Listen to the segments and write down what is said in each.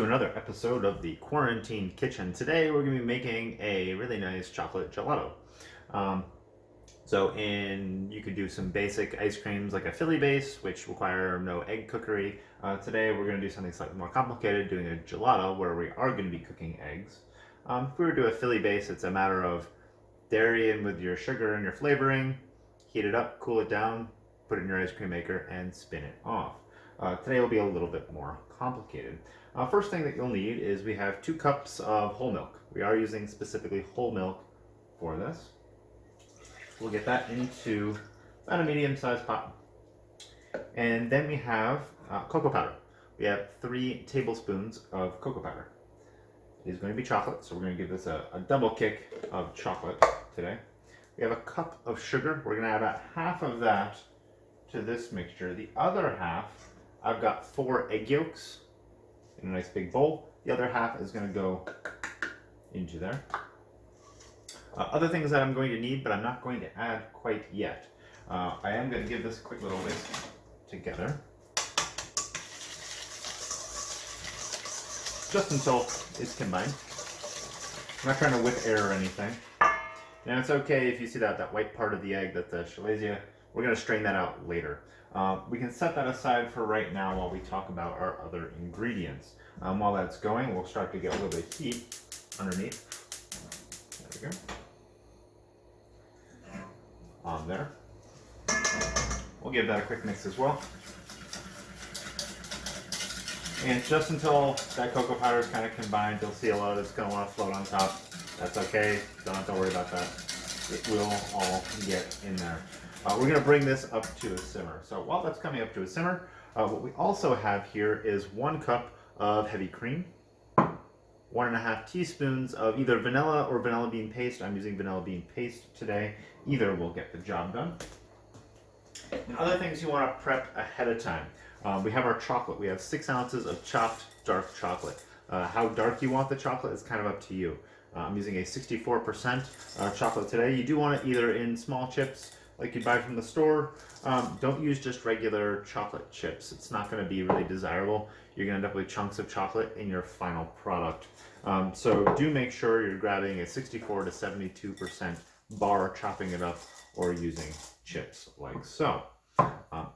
to another episode of the Quarantine Kitchen. Today we're going to be making a really nice chocolate gelato. Um, you could do some basic ice creams like a Philly base, which require no egg cookery. Today we're going to do something slightly more complicated, doing a gelato where we are going to be cooking eggs. If we were to do a Philly base, it's a matter of dairy in with your sugar and your flavoring, heat it up, cool it down, put it in your ice cream maker, and spin it off. Today will be a little bit more complicated. First thing that you'll need is we have 2 cups of whole milk. We are using specifically whole milk for this. We'll get that into about a medium-sized pot. And then we have cocoa powder. We have 3 tablespoons of cocoa powder. It is going to be chocolate, so we're going to give this a double kick of chocolate today. We have a cup of sugar. We're going to add about half of that to this mixture. The other half, I've got 4 egg yolks in a nice big bowl. The other half is going to go into there. Other things that I'm going to need, but I'm not going to add quite yet. I am going to give this a quick little whisk together. Just until it's combined. I'm not trying to whip air or anything. Now it's okay if you see that white part of the egg, that the Gelato, we're going to strain that out later. We can set that aside for right now while we talk about our other ingredients. While that's going, we'll start to get a little bit of heat underneath. There we go. On there. We'll give that a quick mix as well. And just until that cocoa powder is kind of combined, you'll see a lot of it's going to want to float on top. That's okay. Don't have to worry about that. It will all get in there. We're going to bring this up to a simmer. So while that's coming up to a simmer, what we also have here is 1 cup of heavy cream, 1.5 teaspoons of either vanilla or vanilla bean paste. I'm using vanilla bean paste today. Either will get the job done. And other things you want to prep ahead of time. We have our chocolate. We have 6 ounces of chopped dark chocolate. How dark you want the chocolate is kind of up to you. I'm using a 64% chocolate today. You do want it either in small chips like you buy from the store. Don't use just regular chocolate chips. It's not going to be really desirable. You're going to end up with chunks of chocolate in your final product. So do make sure you're grabbing a 64 to 72% bar, chopping it up, or using chips like so.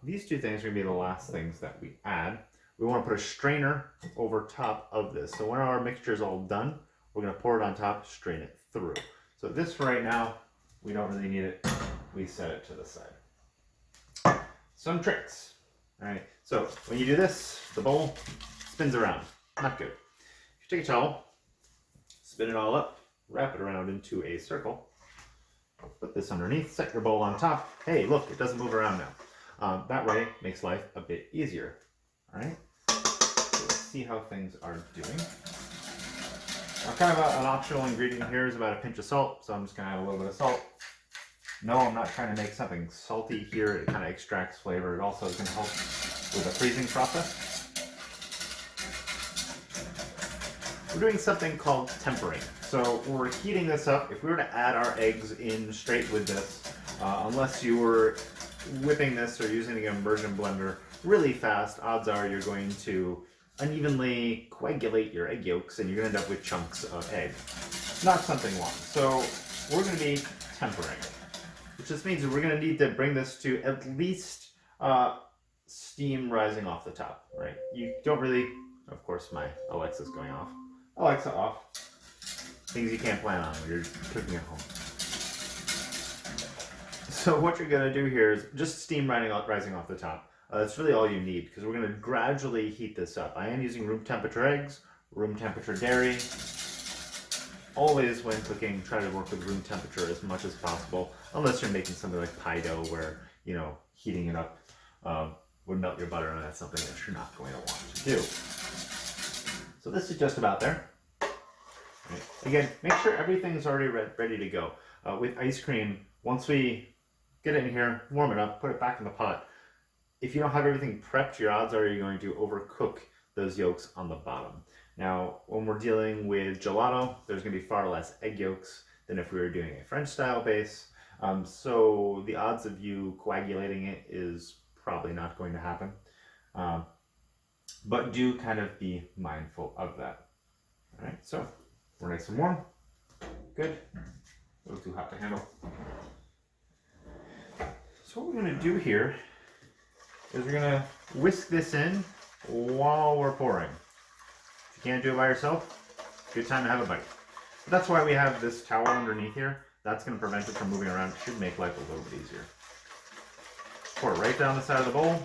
These 2 things are going to be the last things that we add. We want to put a strainer over top of this. So when our mixture is all done, we're going to pour it on top, strain it through. So this for right now, we don't really need it. We set it to the side. Some tricks. All right, so when you do this, the bowl spins around. Not good. If you take a towel, spin it all up, wrap it around into a circle, put this underneath, set your bowl on top. Hey, look, it doesn't move around now. That way, makes life a bit easier. All right, so let's see how things are doing. Kind of an optional ingredient here is about a pinch of salt, so I'm just going to add a little bit of salt. No, I'm not trying to make something salty here. It kind of extracts flavor. It also is going to help with the freezing process. We're doing something called tempering. So we're heating this up. If we were to add our eggs in straight with this, unless you were whipping this or using an immersion blender really fast, odds are you're going to unevenly coagulate your egg yolks and you're going to end up with chunks of egg. Not something we want. So we're going to be tempering, which just means that we're going to need to bring this to at least steam rising off the top, right? You don't really, of course my Alexa's going off. Alexa off. Things you can't plan on when you're cooking at home. So what you're going to do here is just steam rising off the top. That's really all you need because we're going to gradually heat this up. I am using room temperature eggs, room temperature dairy. Always when cooking, try to work with room temperature as much as possible, unless you're making something like pie dough where, heating it up would melt your butter, and that's something that you're not going to want to do. So this is just about there. Right. Again, make sure everything's already ready to go. With ice cream, once we get it in here, warm it up, put it back in the pot. If you don't have everything prepped, your odds are you're going to overcook those yolks on the bottom. Now, when we're dealing with gelato, there's going to be far less egg yolks than if we were doing a French style base. So the odds of you coagulating it is probably not going to happen. but do kind of be mindful of that. All right, so we're nice and warm. Good. A little too hot to handle. So what we're going to do here is we're going to whisk this in while we're pouring. If you can't do it by yourself, good time to have a bite. But that's why we have this towel underneath here. That's going to prevent it from moving around. It should make life a little bit easier. Pour it right down the side of the bowl.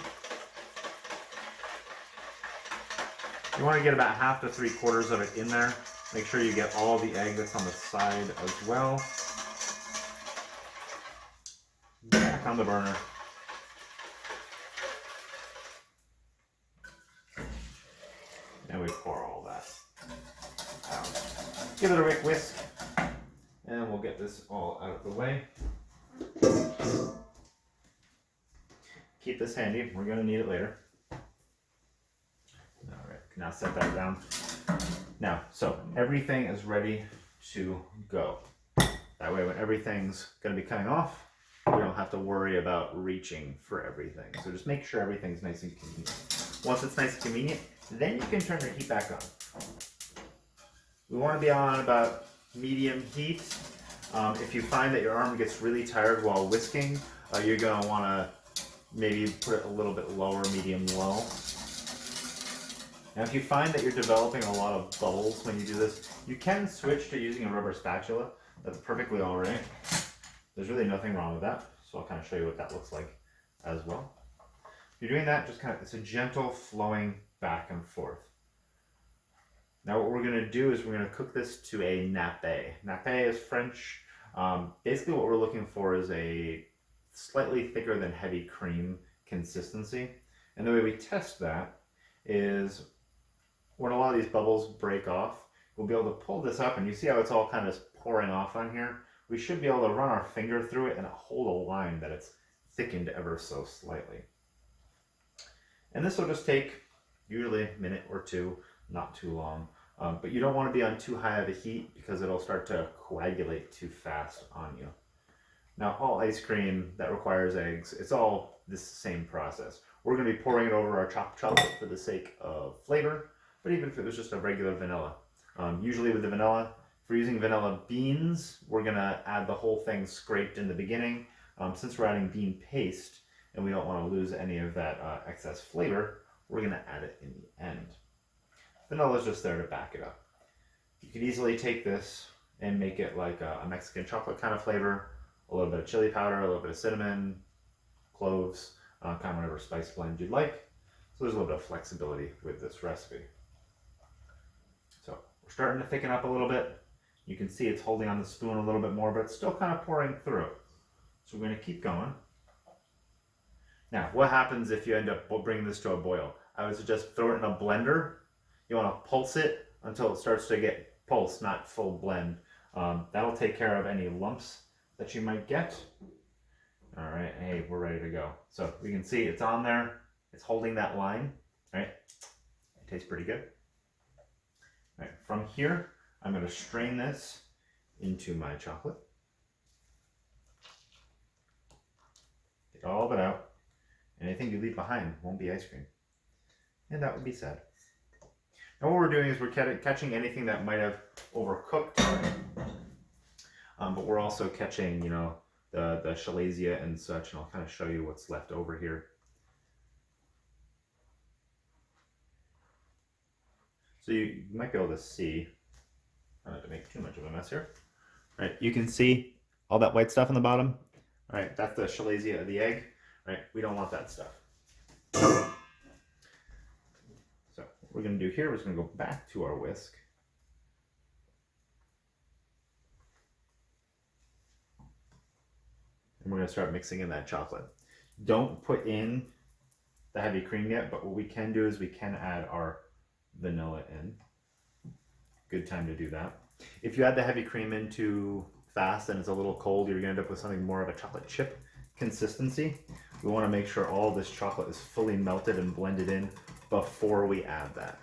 You want to get about half to 3/4 of it in there. Make sure you get all the egg that's on the side as well. Back on the burner. And we pour all that out. Give it a quick whisk, and we'll get this all out of the way. Keep this handy. We're going to need it later. All right, now set that down. Now, so everything is ready to go. That way when everything's going to be coming off, we don't have to worry about reaching for everything. So just make sure everything's nice and convenient. Once it's nice and convenient, then you can turn the heat back on. We want to be on about medium heat. If you find that your arm gets really tired while whisking, you're going to want to maybe put it a little bit lower, medium low. Now if you find that you're developing a lot of bubbles when you do this, you can switch to using a rubber spatula. That's perfectly all right. There's really nothing wrong with that. So I'll kind of show you what that looks like as well. If you're doing that, just kind of, it's a gentle flowing back and forth. Now what we're going to do is we're going to cook this to a nappe. Nappe is French. Basically what we're looking for is a slightly thicker than heavy cream consistency. And the way we test that is when a lot of these bubbles break off, we'll be able to pull this up, and you see how it's all kind of pouring off on here? We should be able to run our finger through it and hold a line that it's thickened ever so slightly. And this will just take usually a minute or two, not too long. But you don't want to be on too high of a heat because it'll start to coagulate too fast on you. Now all ice cream that requires eggs, it's all this same process. We're going to be pouring it over our chopped chocolate for the sake of flavor, but even if it was just a regular vanilla. Usually with the vanilla, if we're using vanilla beans, we're going to add the whole thing scraped in the beginning. Since we're adding bean paste and we don't want to lose any of that excess flavor, we're going to add it in the end. Vanilla is just there to back it up. You could easily take this and make it like a Mexican chocolate kind of flavor, a little bit of chili powder, a little bit of cinnamon, cloves, kind of whatever spice blend you'd like. So there's a little bit of flexibility with this recipe. So we're starting to thicken up a little bit. You can see it's holding on the spoon a little bit more, but it's still kind of pouring through. So we're going to keep going. Now, what happens if you end up bringing this to a boil? I would suggest throw it in a blender. You want to pulse it until it starts to get pulse, not full blend. That'll take care of any lumps that you might get. All right, hey, we're ready to go. So we can see it's on there. It's holding that line, right? It tastes pretty good. All right, from here, I'm going to strain this into my chocolate. Get all of it out. Anything you leave behind won't be ice cream. And that would be sad. Now what we're doing is we're catching anything that might have overcooked. But we're also catching, you know, the Gelato and such, and I'll kind of show you what's left over here. So you might be able to see, I don't have to make too much of a mess here. All right, you can see all that white stuff on the bottom. All right, that's the Gelato of the egg. All right, we don't want that stuff. So what we're going to do here is going to go back to our whisk. And we're going to start mixing in that chocolate. Don't put in the heavy cream yet, but what we can do is we can add our vanilla in. Good time to do that. If you add the heavy cream in too fast and it's a little cold, you're going to end up with something more of a chocolate chip consistency. We want to make sure all this chocolate is fully melted and blended in before we add that.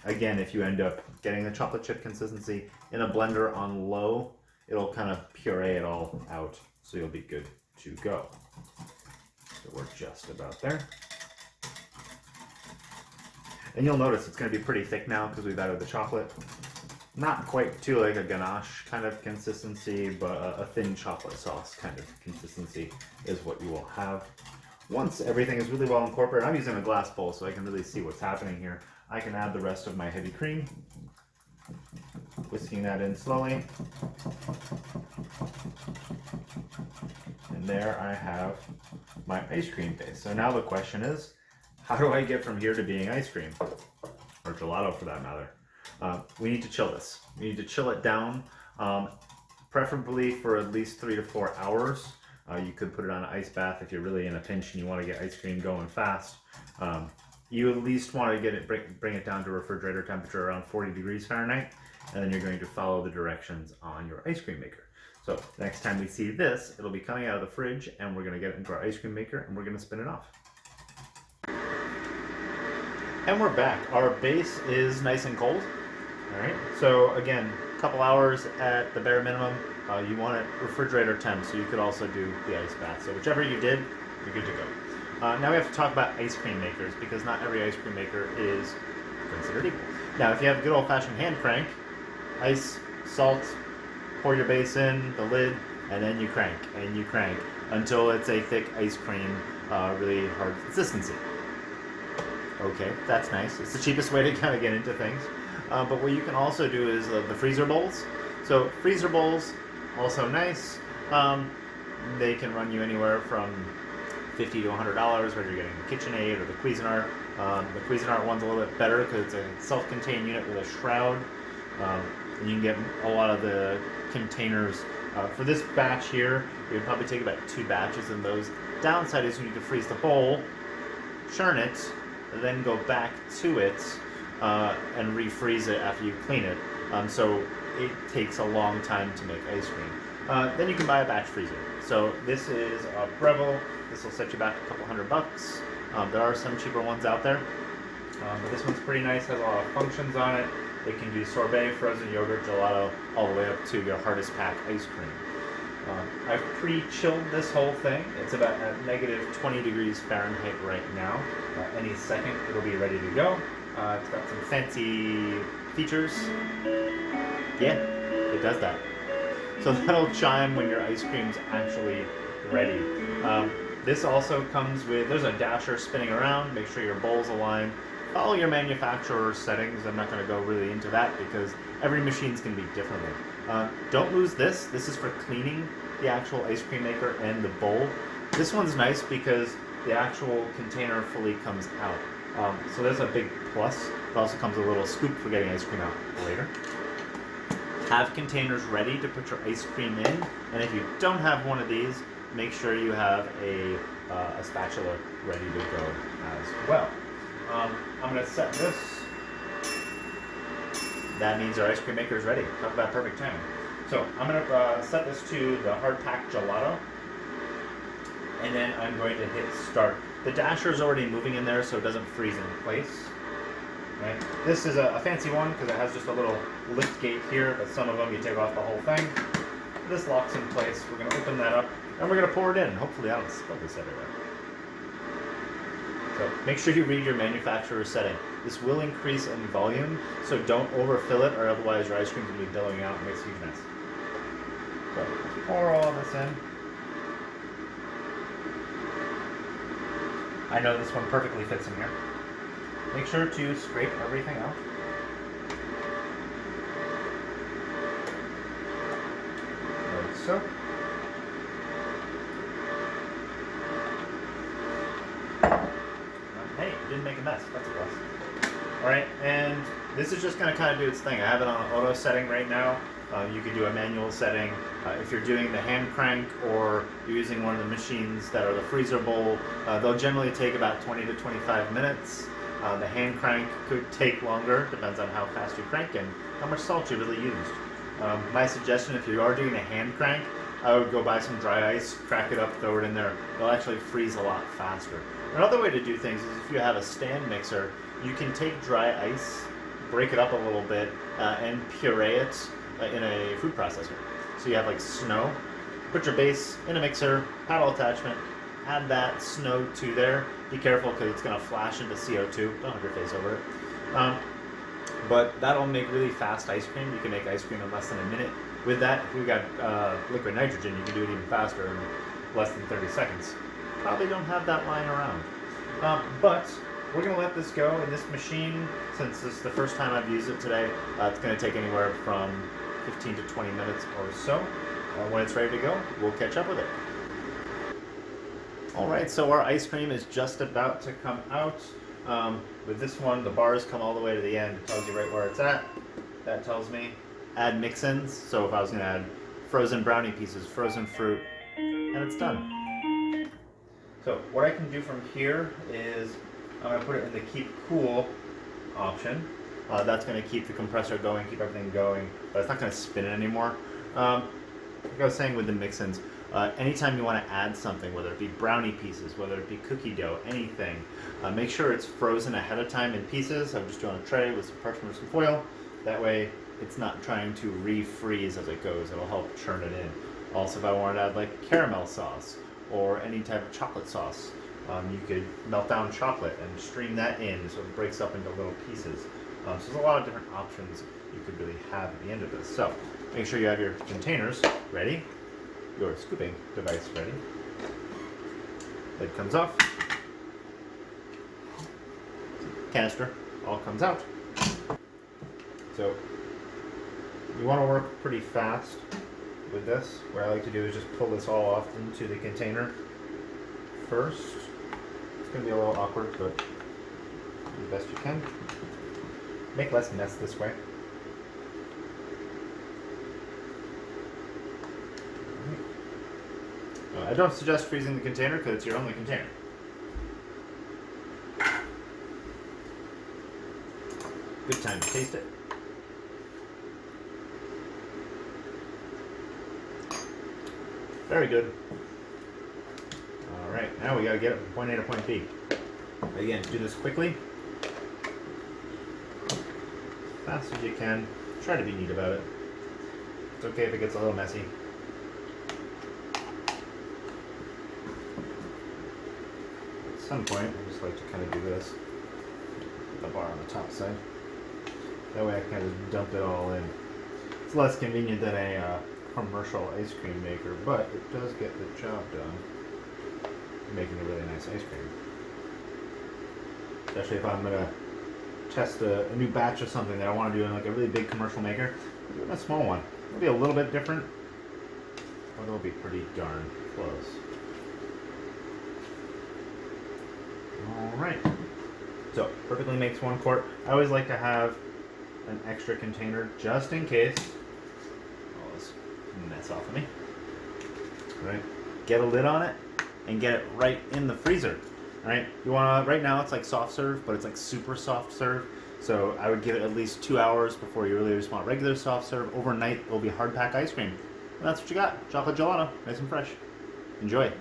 Again, if you end up getting the chocolate chip consistency in a blender on low, it'll kind of puree it all out, so you'll be good to go. So we're just about there. And you'll notice it's going to be pretty thick now because we've added the chocolate. Not quite to like a ganache kind of consistency, but a thin chocolate sauce kind of consistency is what you will have. Once everything is really well incorporated, I'm using a glass bowl so I can really see what's happening here. I can add the rest of my heavy cream, whisking that in slowly. And there I have my ice cream base. So now the question is, how do I get from here to being ice cream? Or gelato for that matter. We need to chill this. We need to chill it down, preferably for at least 3 to 4 hours. You could put it on an ice bath if you're really in a pinch and you want to get ice cream going fast. You at least want to get it, bring it down to refrigerator temperature around 40 degrees Fahrenheit, and then you're going to follow the directions on your ice cream maker. So next time we see this, it'll be coming out of the fridge, and we're going to get it into our ice cream maker, and we're going to spin it off. And we're back. Our base is nice and cold. All right. So again, a couple hours at the bare minimum. You want it refrigerator temp, so you could also do the ice bath. So whichever you did, you're good to go. Now we have to talk about ice cream makers, because not every ice cream maker is considered equal. Now, if you have a good old-fashioned hand crank, ice, salt, pour your base in, the lid, and then you crank until it's a thick ice cream, really hard consistency. Okay, that's nice. It's the cheapest way to kind of get into things. But what you can also do is the freezer bowls. So freezer bowls, also nice. They can run you anywhere from $50 to $100, whether you're getting the KitchenAid or the Cuisinart. The Cuisinart one's a little bit better because it's a self-contained unit with a shroud. And you can get a lot of the containers. For this batch here, it would probably take about 2 batches, and those downside is you need to freeze the bowl, churn it, then go back to it and refreeze it after you clean it. So it takes a long time to make ice cream. Then you can buy a batch freezer. So this is a Breville. This will set you back a couple $100. There are some cheaper ones out there, but this one's pretty nice. Has a lot of functions on it. It can do sorbet, frozen yogurt, gelato, all the way up to your hardest pack ice cream. I've pre-chilled this whole thing. It's about at negative 20 degrees Fahrenheit right now. Any second it'll be ready to go. It's got some fancy features. Yeah, it does that. So that'll chime when your ice cream's actually ready. This also comes with, there's a dasher spinning around. Make sure your bowl's aligned. Follow your manufacturer's settings. I'm not going to go really into that because every machine's going to be differently. Don't lose this. This is for cleaning the actual ice cream maker and the bowl. This one's nice because the actual container fully comes out. So there's a big plus. It also comes with a little scoop for getting ice cream out later. Have containers ready to put your ice cream in, and if you don't have one of these, make sure you have a spatula ready to go as well. I'm going to set this. That means our ice cream maker is ready. Talk about perfect timing. So I'm going to set this to the hard pack gelato, and then I'm going to hit start. The dasher is already moving in there, so it doesn't freeze in place. Right. This is a fancy one because it has just a little lift gate here, but some of them you take off the whole thing. This locks in place. We're going to open that up, and we're going to pour it in. Hopefully I don't spill this everywhere. So make sure you read your manufacturer's setting. This will increase in volume, so don't overfill it, or otherwise your ice cream's going to be billowing out and makes a huge mess. So pour all this in. I know this one perfectly fits in here. Make sure to scrape everything out. Like so. Hey, it didn't make a mess. That's a plus. Alright, and this is just going to kind of do its thing. I have it on auto setting right now. You could do a manual setting. If you're doing the hand crank or you're using one of the machines that are the freezer bowl, they'll generally take about 20 to 25 minutes. The hand crank could take longer, depends on how fast you crank and how much salt you really used. My suggestion, if you are doing a hand crank, I would go buy some dry ice, crack it up, throw it in there. It'll actually freeze a lot faster. Another way to do things is if you have a stand mixer, you can take dry ice, break it up a little bit, and puree it in a food processor. So you have like snow, put your base in a mixer, paddle attachment, add that snow to there. Be careful because it's going to flash into CO2. Don't have your face over it. But that'll make really fast ice cream. You can make ice cream in less than a minute. With that, if you got liquid nitrogen, you can do it even faster in less than 30 seconds. Probably don't have that lying around. But we're going to let this go in this machine. Since this is the first time I've used it today, it's going to take anywhere from 15 to 20 minutes or so. When it's ready to go, we'll catch up with it. Alright, so our ice cream is just about to come out. With this one, the bars come all the way to the end. It tells you right where it's at. That tells me add mix-ins. So if I was going to add frozen brownie pieces, frozen fruit, and it's done. So what I can do from here is I'm going to put it in the keep cool option. That's going to keep the compressor going, keep everything going, but it's not going to spin it anymore. Like I was saying with the mix-ins, anytime you want to add something, whether it be brownie pieces, whether it be cookie dough, anything, make sure it's frozen ahead of time in pieces. I'm just doing a tray with some parchment or some foil. That way it's not trying to refreeze as it goes. It'll help churn it in. Also, if I wanted to add like caramel sauce or any type of chocolate sauce, you could melt down chocolate and stream that in so it breaks up into little pieces. So there's a lot of different options you could really have at the end of this. So make sure you have your containers ready, your scooping device ready. Lid comes off. Canister all comes out. So you want to work pretty fast with this. What I like to do is just pull this all off into the container first. It's going to be a little awkward, but do the best you can. Make less mess this way. I don't suggest freezing the container because it's your only container. Good time to taste it. Very good. Alright, now we gotta get it from point A to point B. Again, do this quickly. As fast as you can. Try to be neat about it. It's okay if it gets a little messy. At some point, I just like to kind of do this. The bar on the top side. That way I can kind of just dump it all in. It's less convenient than a commercial ice cream maker, but it does get the job done, making a really nice ice cream. Especially if I'm gonna test a new batch of something that I want to do in like a really big commercial maker, I'm doing a small one. It'll be a little bit different, but it'll be pretty darn close. Alright, so perfectly makes 1 quart. I always like to have an extra container just in case. All this mess off of me. Alright, get a lid on it and get it right in the freezer. Alright, you want to, right now it's like soft serve, but it's like super soft serve. So I would give it at least 2 hours before you really just want regular soft serve. Overnight it will be hard pack ice cream. And that's what you got. Chocolate gelato, nice and fresh. Enjoy.